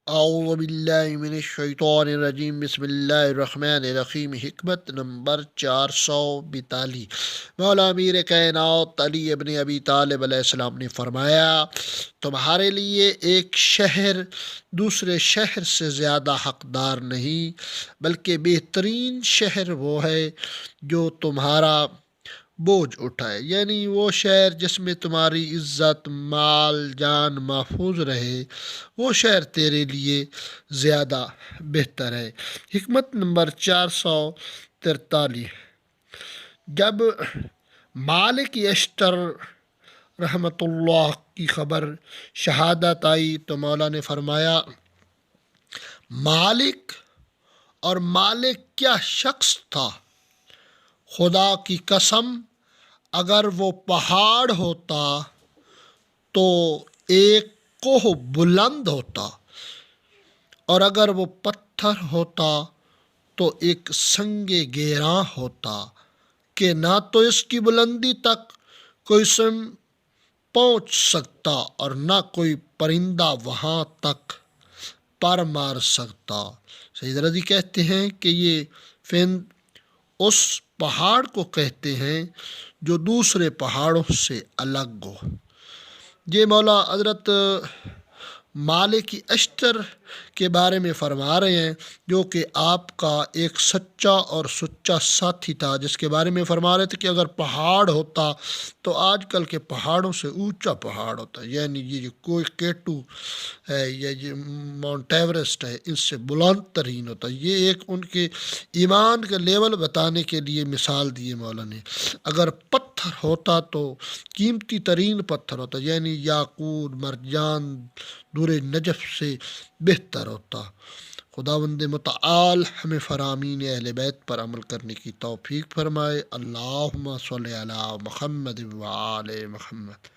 اعوذ باللہ من الشیطان الرجیم بسم اللہ الرحمن الرحیم۔ حکمت نمبر 442۔ مولا امیر کائنات علی ابن ابی طالب علیہ السلام نے فرمایا، تمہارے لیے ایک شہر دوسرے شہر سے زیادہ حقدار نہیں، بلکہ بہترین شہر وہ ہے جو تمہارا بوجھ اٹھائے، یعنی وہ شہر جس میں تمہاری عزت مال جان محفوظ رہے، وہ شہر تیرے لیے زیادہ بہتر ہے۔ حکمت نمبر 443۔ جب مالک اشتر رحمۃ اللہ کی خبر شہادت آئی تو مولا نے فرمایا، مالک اور مالک کیا شخص تھا! خدا کی قسم، اگر وہ پہاڑ ہوتا تو ایک کوہ بلند ہوتا، اور اگر وہ پتھر ہوتا تو ایک سنگ گیراں ہوتا کہ نہ تو اس کی بلندی تک کوئی سم پہنچ سکتا اور نہ کوئی پرندہ وہاں تک پر مار سکتا۔ سید رضی کہتے ہیں کہ یہ فند اس پہاڑ کو کہتے ہیں جو دوسرے پہاڑوں سے الگ ہو۔ یہ مولا حضرت مالک اشتر کے بارے میں فرما رہے ہیں، جو کہ آپ کا ایک سچا اور سچا ساتھی تھا، جس کے بارے میں فرما رہے تھے کہ اگر پہاڑ ہوتا تو آج کل کے پہاڑوں سے اونچا پہاڑ ہوتا، یعنی یہ جو کوئی کیٹو ہے یا یہ ماؤنٹ ایوریسٹ ہے، ان سے بلند ترین ہوتا۔ یہ ایک ان کے ایمان کا لیول بتانے کے لیے مثال دی مولا نے۔ اگر پتھر ہوتا تو قیمتی ترین پتھر ہوتا، یعنی یاقوت مرجان دور نجف سے بہتر ہوتا۔ خداوند متعال ہمیں فرامین اہل بیت پر عمل کرنے کی توفیق فرمائے۔ اللہم صلی علی محمد و آل محمد۔